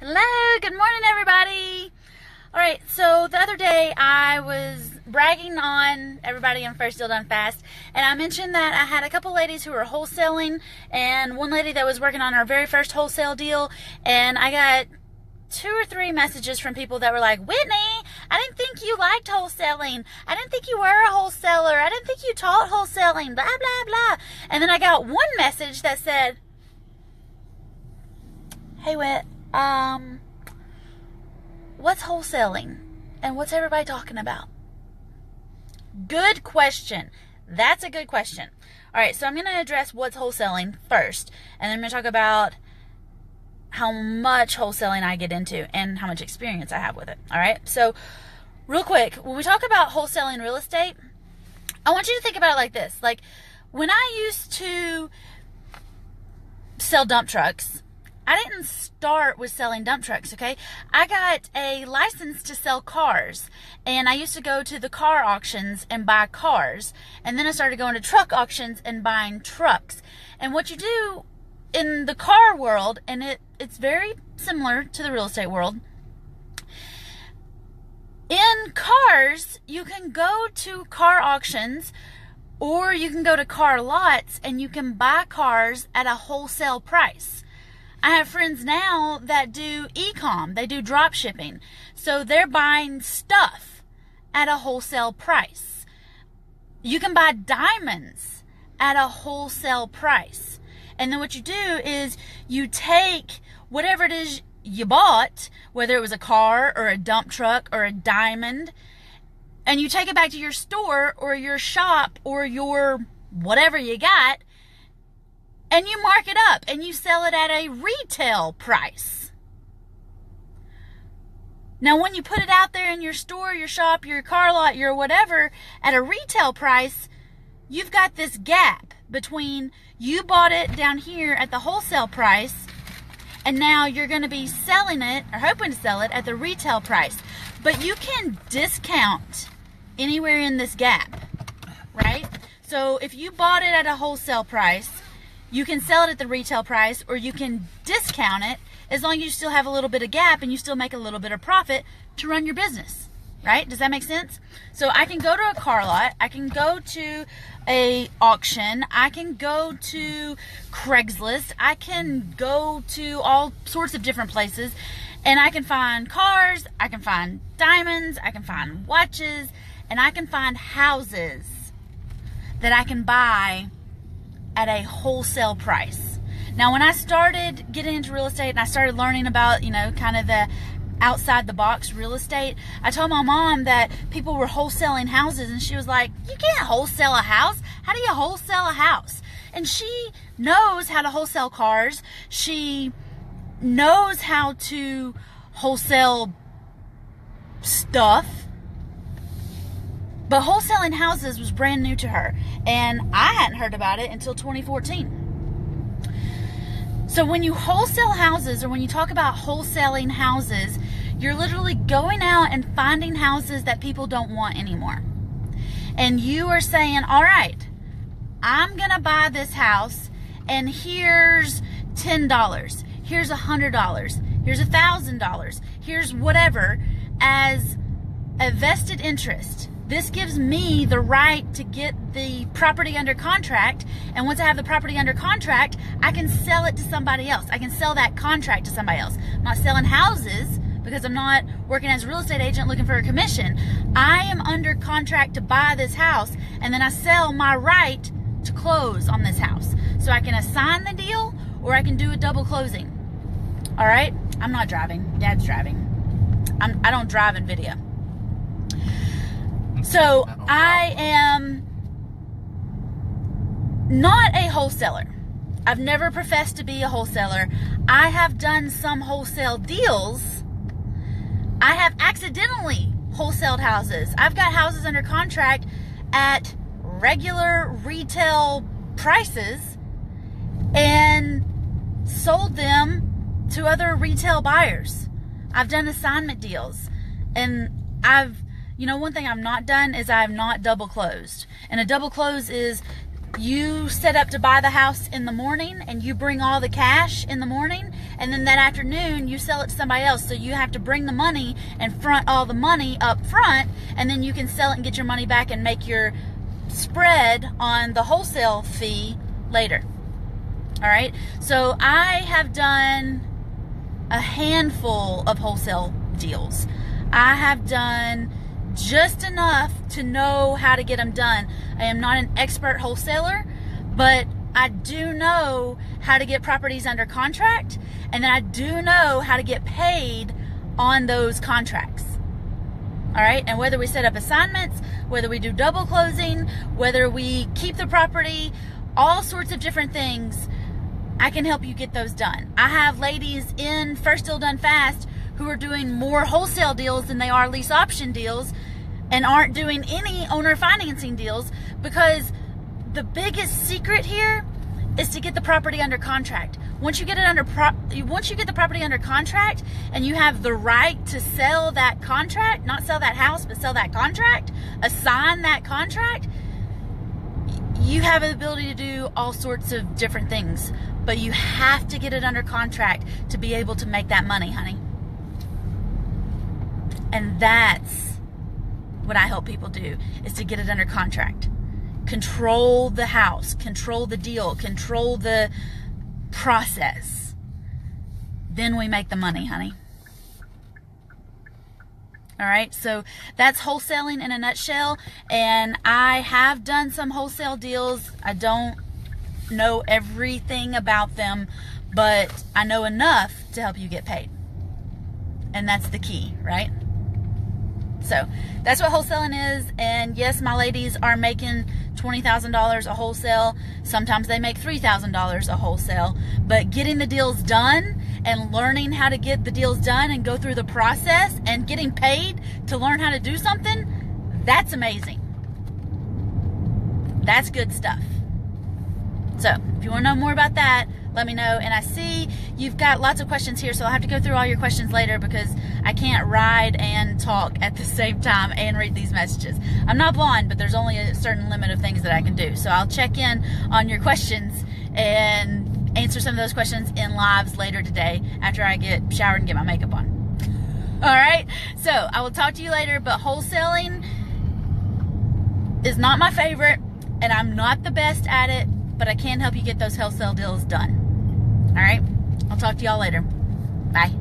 Hello, good morning everybody. Alright, so the other day I was bragging on everybody in First Deal Done Fast, and I mentioned that I had a couple ladies who were wholesaling and one lady that was working on her very first wholesale deal, and I got 2 or 3 messages from people that were like, Whitney, I didn't think you liked wholesaling. I didn't think you were a wholesaler. I didn't think you taught wholesaling, blah, blah, blah. And then I got one message that said, hey, Whit, what's wholesaling? And what's everybody talking about? Good question. That's a good question. All right, so I'm going to address what's wholesaling first, and then I'm going to talk about how much wholesaling I get into and how much experience I have with it. All right, so real quick, when we talk about wholesaling real estate, I want you to think about it like this. Like, when I used to sell dump trucks, I didn't start with selling dump trucks, okay? I got a license to sell cars, and I used to go to the car auctions and buy cars, and then I started going to truck auctions and buying trucks. And what you do in the car world, and it's very similar to the real estate world, in cars, you can go to car auctions or you can go to car lots and you can buy cars at a wholesale price. I have friends now that do e-com, they do drop shipping, so they're buying stuff at a wholesale price. You can buy diamonds at a wholesale price. And then what you do is you take whatever it is you bought, whether it was a car or a dump truck or a diamond, and you take it back to your store or your shop or your whatever you got, and you mark it up and you sell it at a retail price. Now, when you put it out there in your store, your shop, your car lot, your whatever, at a retail price, you've got this gap between you bought it down here at the wholesale price, and now you're going to be selling it, or hoping to sell it, at the retail price. But you can discount anywhere in this gap, right? So if you bought it at a wholesale price, you can sell it at the retail price, or you can discount it as long as you still have a little bit of gap and you still make a little bit of profit to run your business, right? Does that make sense? So I can go to a car lot, I can go to a auction, I can go to Craigslist, I can go to all sorts of different places, and I can find cars, I can find diamonds, I can find watches, and I can find houses that I can buy at a wholesale price. Now, when I started getting into real estate and I started learning about, kind of the outside the box real estate, I told my mom that people were wholesaling houses, and she was like, you can't wholesale a house. How do you wholesale a house? And she knows how to wholesale cars. She knows how to wholesale stuff. But wholesaling houses was brand new to her, and I hadn't heard about it until 2014. So when you wholesale houses, or when you talk about wholesaling houses, you're literally going out and finding houses that people don't want anymore. And you are saying, all right, I'm going to buy this house, and here's $10, here's $100, here's $1,000, here's whatever, as a vested interest. This gives me the right to get the property under contract, and once I have the property under contract, I can sell it to somebody else. I can sell that contract to somebody else. I'm not selling houses because I'm not working as a real estate agent looking for a commission. I am under contract to buy this house, and then I sell my right to close on this house. So I can assign the deal, or I can do a double closing. All right? I'm not driving. Dad's driving. I don't drive Invidia. So I am not a wholesaler. I've never professed to be a wholesaler. I have done some wholesale deals. I have accidentally wholesaled houses. I've got houses under contract at regular retail prices and sold them to other retail buyers. I've done assignment deals, and one thing I've not done is I've not double closed. And a double close is you set up to buy the house in the morning and you bring all the cash in the morning, and then that afternoon you sell it to somebody else. So you have to bring the money and front all the money up front, and then you can sell it and get your money back and make your spread on the wholesale fee later. All right, so I have done a handful of wholesale deals. I have done just enough to know how to get them done. I am not an expert wholesaler, but I do know how to get properties under contract, and then I do know how to get paid on those contracts. All right, and whether we set up assignments, whether we do double closing, whether we keep the property, all sorts of different things, I can help you get those done. I have ladies in First Deal Done Fast who are doing more wholesale deals than they are lease option deals, and aren't doing any owner financing deals, because the biggest secret here is to get the property under contract. Once you get the property under contract and you have the right to sell that contract, not sell that house, but sell that contract, assign that contract, you have the ability to do all sorts of different things. But you have to get it under contract to be able to make that money, honey. And that's what I help people do, is to get it under contract. Control the house, control the deal, control the process. Then we make the money, honey. All right, so that's wholesaling in a nutshell. And I have done some wholesale deals. I don't know everything about them, but I know enough to help you get paid. And that's the key, right? So that's what wholesaling is. And yes, my ladies are making $20,000 a wholesale. Sometimes they make $3,000 a wholesale. But getting the deals done and learning how to get the deals done and go through the process and getting paid to learn how to do something, that's amazing. That's good stuff. So if you want to know more about that, let me know. And I see you've got lots of questions here, so I'll have to go through all your questions later, because I can't ride and talk at the same time and read these messages. I'm not blind, but there's only a certain limit of things that I can do. So I'll check in on your questions and answer some of those questions in lives later today after I get showered and get my makeup on. All right, so I will talk to you later. But wholesaling is not my favorite, and I'm not the best at it, but I can help you get those wholesale deals done. All right, I'll talk to y'all later. Bye.